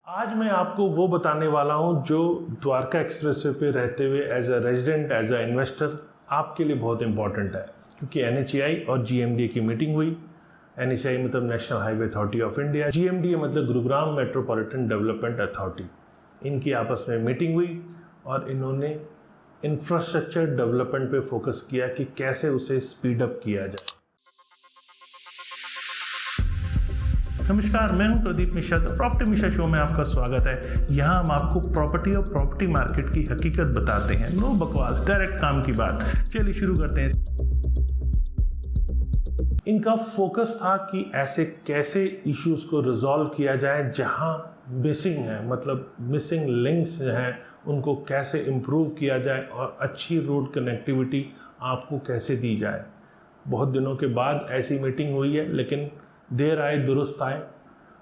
आज मैं आपको वो बताने वाला हूँ जो द्वारका एक्सप्रेसवे पे रहते हुए as a resident, as a investor आपके लिए बहुत इंपॉर्टेंट है। क्योंकि NHAI और GMDA की मीटिंग हुई। NHAI मतलब national highway authority of India, GMDA मतलब गुरुग्राम मेट्रोपॉलिटन डेवलपमेंट अथॉरिटी। इनकी आपस में मीटिंग हुई और इन्होंने इंफ्रास्ट्रक्चर डेवलपमेंट पे फोकस किया कि कैसे उसे स्पीड अप किया जाए। नमस्कार, मैं हूं Pradeep Mishra. The property Mishra show में आपका स्वागत है। यहां हम आपको प्रॉपर्टी और प्रॉपर्टी मार्केट की हकीकत बताते हैं। नो बकवास, डायरेक्ट काम की बात। चलिए शुरू करते हैं। इनका फोकस था कि ऐसे कैसे इश्यूज को रिजॉल्व किया जाए जहां मिसिंग है, मतलब मिसिंग लिंक्स हैं, उनको कैसे इम्प्रूव किया जाए और अच्छी रोड कनेक्टिविटी आपको कैसे दी जाए। बहुत दिनों के बाद ऐसी मीटिंग हुई है, लेकिन देर आए दुरुस्त आए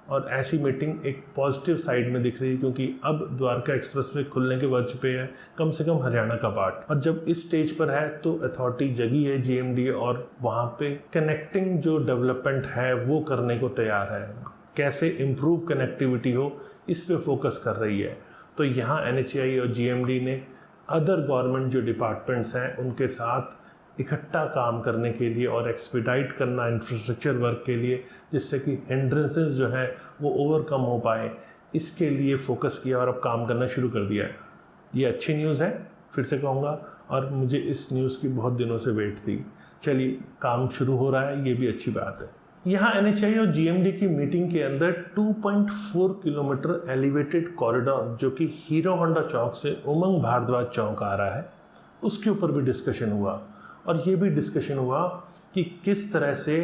और ऐसी मीटिंग एक पॉजिटिव साइड में दिख रही है, क्योंकि अब द्वारका एक्सप्रेसवे खुलने के वर्ष पे है, कम से कम हरियाणा का पार्ट। और जब इस स्टेज पर है तो अथॉरिटी जगी है GMDA, और वहाँ पे कनेक्टिंग जो डेवलपमेंट है वो करने को तैयार है। कैसे इम्प्रूव कनेक्टिविटी हो, इस पे फोकस कर रही है। तो यहाँ NHAI और GMD ने अदर गवर्नमेंट जो डिपार्टमेंट्स हैं उनके साथ इकट्ठा काम करने के लिए और एक्सपीडाइट करना इंफ्रास्ट्रक्चर वर्क के लिए, जिससे कि हिंड्रेंसेस जो है वो ओवरकम हो पाए, इसके लिए फोकस किया और अब काम करना शुरू कर दिया है। ये अच्छी न्यूज़ है, फिर से कहूँगा, और मुझे इस न्यूज़ की बहुत दिनों से वेट थी। चलिए, काम शुरू हो रहा है, ये भी अच्छी बात है। यहाँ NHAI और GMD की मीटिंग के अंदर 2.4 किलोमीटर एलिवेटेड कॉरिडोर, जो कि हीरो होंडा चौक से उमंग भारद्वाज चौक आ रहा है, उसके ऊपर भी डिस्कशन हुआ। और ये भी डिस्कशन हुआ कि किस तरह से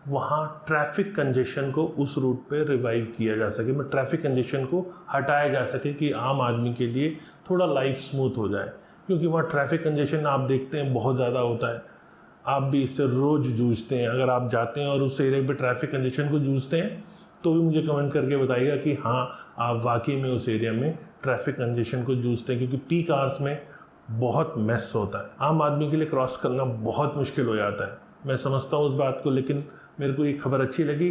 वहाँ ट्रैफिक कंजेशन को उस रूट पे रिवाइव किया जा सके, मतलब ट्रैफिक कंजेशन को हटाया जा सके कि आम आदमी के लिए थोड़ा लाइफ स्मूथ हो जाए। क्योंकि वहाँ ट्रैफिक कंजेशन आप देखते हैं बहुत ज़्यादा होता है, आप भी इससे रोज़ जूझते हैं। अगर आप जाते हैं और उस एरिया पे ट्रैफिक कंजेशन को जूझते हैं तो भी मुझे कमेंट करके बताइएगा कि हाँ, आप वाकई में उस एरिया में ट्रैफिक कंजेशन को जूझते हैं, क्योंकि पीक आवर्स में बहुत मेस होता है। आम आदमी के लिए क्रॉस करना बहुत मुश्किल हो जाता है। मैं समझता हूँ उस बात को, लेकिन मेरे को ये खबर अच्छी लगी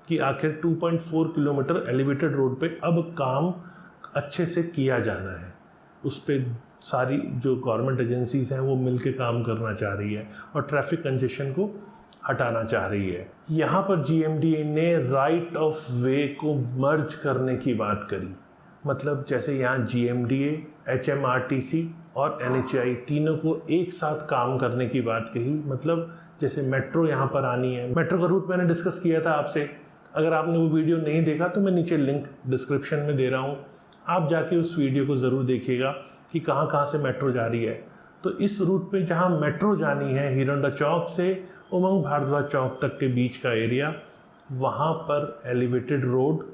कि आखिर 2.4 किलोमीटर एलिवेटेड रोड पे अब काम अच्छे से किया जाना है। उस पर सारी जो गवर्नमेंट एजेंसीज हैं वो मिलके काम करना चाह रही है और ट्रैफिक कंजेशन को हटाना चाह रही है। यहाँ पर GMDA ने राइट ऑफ वे को मर्ज करने की बात करी। मतलब जैसे यहाँ GMDA, HMRTC और NHAI तीनों को एक साथ काम करने की बात कही। मतलब जैसे मेट्रो यहाँ पर आनी है, मेट्रो का रूट मैंने डिस्कस किया था आपसे। अगर आपने वो वीडियो नहीं देखा तो मैं नीचे लिंक डिस्क्रिप्शन में दे रहा हूँ, आप जाके उस वीडियो को ज़रूर देखिएगा कि कहाँ कहाँ से मेट्रो जा रही है। तो इस रूट पे जहाँ मेट्रो जानी है, हीरो होंडा चौक से उमंग भारद्वाज चौक तक के बीच का एरिया, वहाँ पर एलिवेटेड रोड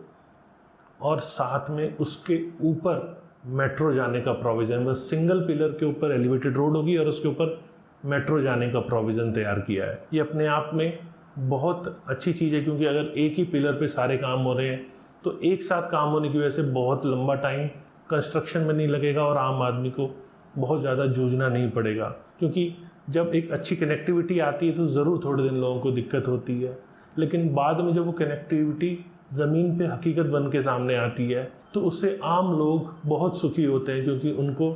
और साथ में उसके ऊपर मेट्रो जाने का प्रोविज़न, बस सिंगल पिलर के ऊपर एलिवेटेड रोड होगी और उसके ऊपर मेट्रो जाने का प्रोविज़न तैयार किया है। ये अपने आप में बहुत अच्छी चीज़ है, क्योंकि अगर एक ही पिलर पे सारे काम हो रहे हैं तो एक साथ काम होने की वजह से बहुत लंबा टाइम कंस्ट्रक्शन में नहीं लगेगा और आम आदमी को बहुत ज़्यादा जूझना नहीं पड़ेगा। क्योंकि जब एक अच्छी कनेक्टिविटी आती है तो ज़रूर थोड़े दिन लोगों को दिक्कत होती है, लेकिन बाद में जब वो कनेक्टिविटी ज़मीन पे हकीकत बन के सामने आती है तो उससे आम लोग बहुत सुखी होते हैं, क्योंकि उनको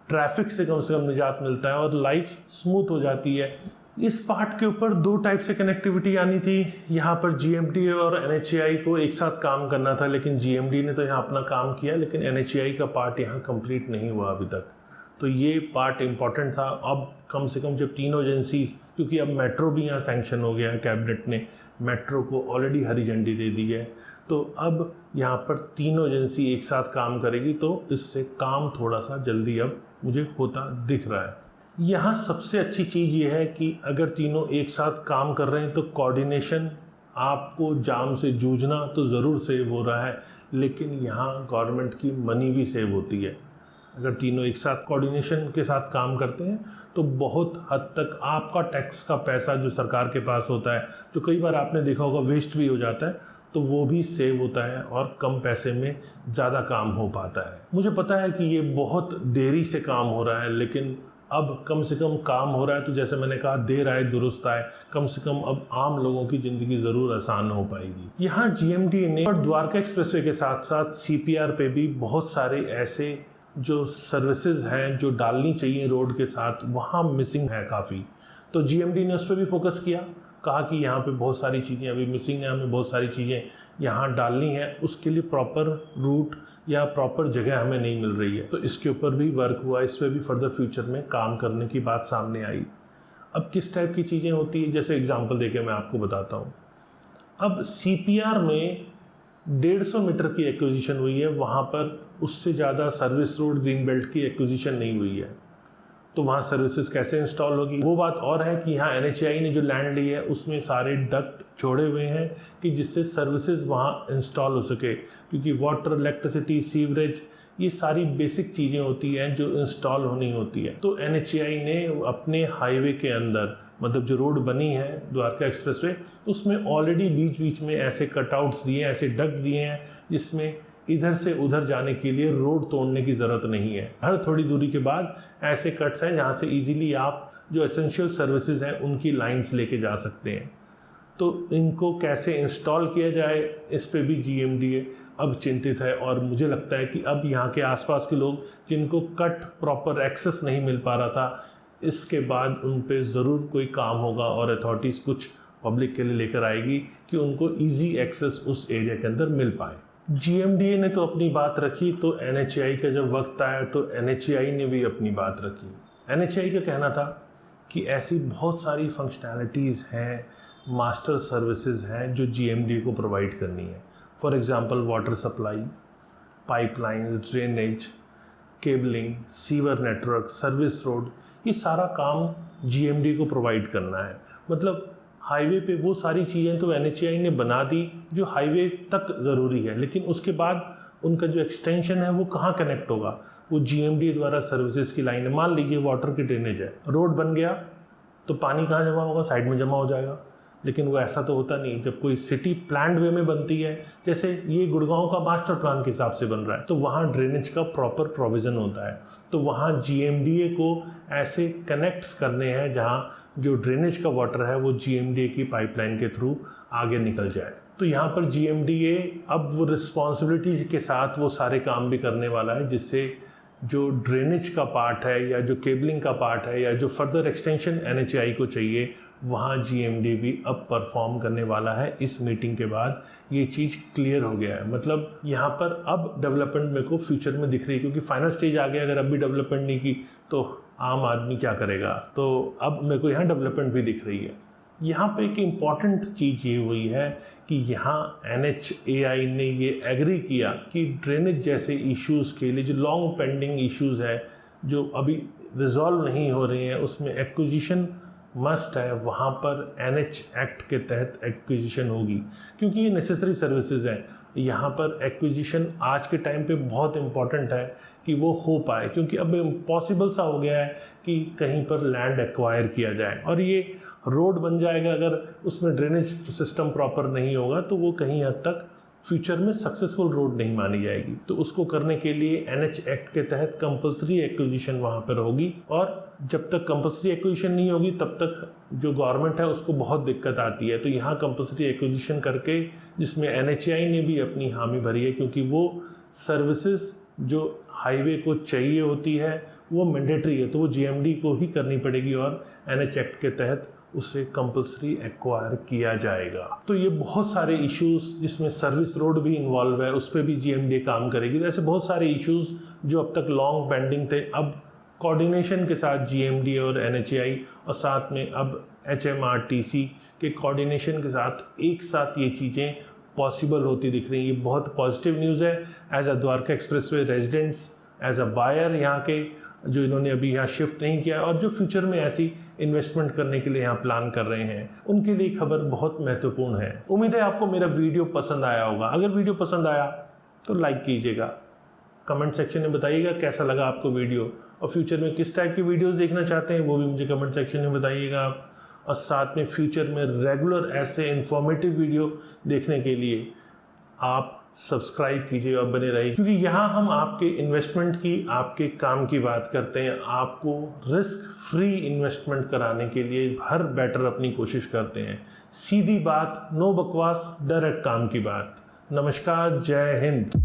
ट्रैफिक से कम निजात मिलता है और लाइफ स्मूथ हो जाती है। इस पार्ट के ऊपर दो टाइप से कनेक्टिविटी आनी थी। यहाँ पर GMD और NHAI को एक साथ काम करना था, लेकिन GMD ने तो यहाँ अपना काम किया, लेकिन NHAI का पार्ट यहाँ कंप्लीट नहीं हुआ अभी तक। तो ये पार्ट इम्पॉर्टेंट था। अब कम से कम जब तीनों एजेंसीज, क्योंकि अब मेट्रो भी यहाँ सैंक्शन हो गया है, कैबिनेट ने मेट्रो को ऑलरेडी हरी झंडी दे दी है, तो अब यहाँ पर तीनों एजेंसी एक साथ काम करेगी, तो इससे काम थोड़ा सा जल्दी अब मुझे होता दिख रहा है। यहाँ सबसे अच्छी चीज़ ये है कि अगर तीनों एक साथ काम कर रहे हैं तो कोऑर्डिनेशन, आपको जाम से जूझना तो ज़रूर सेव हो रहा है, लेकिन यहाँ गवर्नमेंट की मनी भी सेव होती है। अगर तीनों एक साथ कोऑर्डिनेशन के साथ काम करते हैं तो बहुत हद तक आपका टैक्स का पैसा जो सरकार के पास होता है, जो कई बार आपने देखा होगा वेस्ट भी हो जाता है, तो वो भी सेव होता है और कम पैसे में ज़्यादा काम हो पाता है। मुझे पता है कि ये बहुत देरी से काम हो रहा है, लेकिन अब कम से कम काम हो रहा है, तो जैसे मैंने कहा देर आए दुरुस्त आए, कम से कम अब आम लोगों की ज़िंदगी ज़रूर आसान हो पाएगी। यहाँ GMDA ने और द्वारका एक्सप्रेसवे के साथ साथ CPR पे भी बहुत सारे ऐसे जो सर्विसेज हैं जो डालनी चाहिए रोड के साथ, वहाँ मिसिंग है काफ़ी। तो GMDA ने उस पर भी फोकस किया, कहा कि यहाँ पे बहुत सारी चीज़ें अभी मिसिंग हैं, हमें बहुत सारी चीज़ें यहाँ डालनी है, उसके लिए प्रॉपर रूट या प्रॉपर जगह हमें नहीं मिल रही है। तो इसके ऊपर भी वर्क हुआ, इस पर भी फर्दर फ्यूचर में काम करने की बात सामने आई। अब किस टाइप की चीज़ें होती है, जैसे एग्जांपल देके मैं आपको बताता हूँ। अब CPR में 150 मीटर की एक्विजिशन हुई है, वहाँ पर उससे ज़्यादा सर्विस रोड ग्रीन बेल्ट की एक्विजिशन नहीं हुई है। तो वहाँ सर्विसेज कैसे इंस्टॉल होगी, वो बात और है कि यहाँ NHAI ने जो लैंड ली है उसमें सारे डक्ट छोड़े हुए हैं कि जिससे सर्विसेज वहाँ इंस्टॉल हो सके, क्योंकि वाटर, इलेक्ट्रिसिटी, सीवरेज, ये सारी बेसिक चीज़ें होती हैं जो इंस्टॉल होनी होती है। तो NHAI ने अपने हाईवे के अंदर, मतलब जो रोड बनी है द्वारका एक्सप्रेसवे, उसमें ऑलरेडी बीच बीच में ऐसे कटआउट्स दिए हैं, ऐसे डक्ट दिए हैं जिसमें इधर से उधर जाने के लिए रोड तोड़ने की ज़रूरत नहीं है। हर थोड़ी दूरी के बाद ऐसे कट्स हैं जहाँ से इजीली आप जो एसेंशियल सर्विसेज हैं उनकी लाइंस लेके जा सकते हैं। तो इनको कैसे इंस्टॉल किया जाए, इस पे भी GMDA अब चिंतित है, और मुझे लगता है कि अब यहाँ के आसपास के लोग जिनको कट प्रॉपर एक्सेस नहीं मिल पा रहा था, इसके बाद उन पे ज़रूर कोई काम होगा और अथॉरिटीज़ कुछ पब्लिक के लिए लेकर आएगी कि उनको ईजी एक्सेस उस एरिया के अंदर मिल पाए। GMDA ने तो अपनी बात रखी, तो NHAI का जब वक्त आया तो NHAI ने भी अपनी बात रखी। NHAI का कहना था कि ऐसी बहुत सारी फंक्शनैलिटीज़ हैं, मास्टर सर्विसेज हैं जो GMDA को प्रोवाइड करनी है। For example water supply, pipelines, drainage, cabling, sewer network, service road, ये सारा काम GMDA को प्रोवाइड करना है। मतलब हाईवे पे वो सारी चीज़ें तो NHAI ने बना दी जो हाईवे तक ज़रूरी है, लेकिन उसके बाद उनका जो एक्सटेंशन है वो कहाँ कनेक्ट होगा, वो GMDA द्वारा सर्विसेज की लाइन है। मान लीजिए वाटर की ड्रेनेज है, रोड बन गया तो पानी कहाँ जमा होगा, साइड में जमा हो जाएगा। लेकिन वो ऐसा तो होता नहीं। जब कोई सिटी प्लान्ड वे में बनती है, जैसे ये गुड़गांव का मास्टर प्लान के हिसाब से बन रहा है, तो वहाँ ड्रेनेज का प्रॉपर प्रोविज़न होता है। तो वहाँ GMDA को ऐसे कनेक्ट्स करने हैं जहाँ जो ड्रेनेज का वाटर है वो GMDA की पाइपलाइन के थ्रू आगे निकल जाए। तो यहाँ पर GMDA अब वो रिस्पॉन्सिबिलिटीज़ के साथ वो सारे काम भी करने वाला है, जिससे जो ड्रेनेज का पार्ट है या जो केबलिंग का पार्ट है या जो फर्दर एक्सटेंशन NHAI को चाहिए, वहाँ GMDA भी अब परफॉर्म करने वाला है। इस मीटिंग के बाद ये चीज़ क्लियर हो गया है। मतलब यहाँ पर अब डेवलपमेंट मेरे को फ्यूचर में दिख रही है, क्योंकि फाइनल स्टेज आ गया। अगर अब भी डेवलपमेंट नहीं की तो आम आदमी क्या करेगा। तो अब मेरे को यहाँ डेवलपमेंट भी दिख रही है। यहाँ पे एक इम्पॉर्टेंट चीज़ ये हुई है कि यहाँ NHAI ने ये एग्री किया कि ड्रेनेज जैसे इश्यूज़ के लिए जो लॉन्ग पेंडिंग इश्यूज़ है, जो अभी रिजॉल्व नहीं हो रहे हैं, उसमें एक्विजिशन मस्ट है। वहाँ पर NH एक्ट के तहत एक्विजिशन होगी, क्योंकि ये नेसेसरी सर्विसेज हैं। यहाँ पर एक्विजिशन आज के टाइम पे बहुत इम्पॉर्टेंट है कि वो हो पाए, क्योंकि अब इम्पॉसिबल सा हो गया है कि कहीं पर लैंड एक्वायर किया जाए। और ये रोड बन जाएगा, अगर उसमें ड्रेनेज सिस्टम प्रॉपर नहीं होगा तो वो कहीं हद तक फ्यूचर में सक्सेसफुल रोड नहीं मानी जाएगी। तो उसको करने के लिए NH एक्ट के तहत कंपलसरी एक्विजिशन वहाँ पर होगी, और जब तक कंपलसरी एक्विजिशन नहीं होगी तब तक जो गवर्नमेंट है उसको बहुत दिक्कत आती है। तो यहाँ कंपलसरी एक्विजिशन करके, जिसमें NHAI ने भी अपनी हामी भरी है, क्योंकि वो सर्विसेज जो हाईवे को चाहिए होती है वो मैंडेटरी है, तो वो GMDA को ही करनी पड़ेगी और NH एक्ट के तहत उसे कंपलसरी एक्वायर किया जाएगा। तो ये बहुत सारे इश्यूज, जिसमें सर्विस रोड भी इन्वॉल्व है, उस पर भी GMDA काम करेगी। तो ऐसे बहुत सारे इश्यूज जो अब तक लॉन्ग पेंडिंग थे, अब कोऑर्डिनेशन के साथ GMDA और NHAI और साथ में अब HMRTC के कोऑर्डिनेशन के साथ एक साथ ये चीज़ें पॉसिबल होती दिख रही है। ये बहुत पॉजिटिव न्यूज़ है as a Dwarka expressway residents, as a buyer यहाँ के, जो इन्होंने अभी यहाँ शिफ्ट नहीं किया और जो फ्यूचर में ऐसी इन्वेस्टमेंट करने के लिए यहाँ प्लान कर रहे हैं, उनके लिए खबर बहुत महत्वपूर्ण है। उम्मीद है आपको मेरा वीडियो पसंद आया होगा। अगर वीडियो पसंद आया तो लाइक कीजिएगा, कमेंट सेक्शन में बताइएगा कैसा लगा आपको वीडियो, और फ्यूचर में किस टाइप की वीडियोस देखना चाहते हैं वो भी मुझे कमेंट सेक्शन में बताइएगा आप। और साथ में फ्यूचर में रेगुलर ऐसे इन्फॉर्मेटिव वीडियो देखने के लिए आप सब्सक्राइब कीजिए और बने रहिए, क्योंकि यहाँ हम आपके इन्वेस्टमेंट की, आपके काम की बात करते हैं। आपको रिस्क फ्री इन्वेस्टमेंट कराने के लिए हर बेटर अपनी कोशिश करते हैं। सीधी बात, नो बकवास, डायरेक्ट काम की बात। नमस्कार, जय हिंद।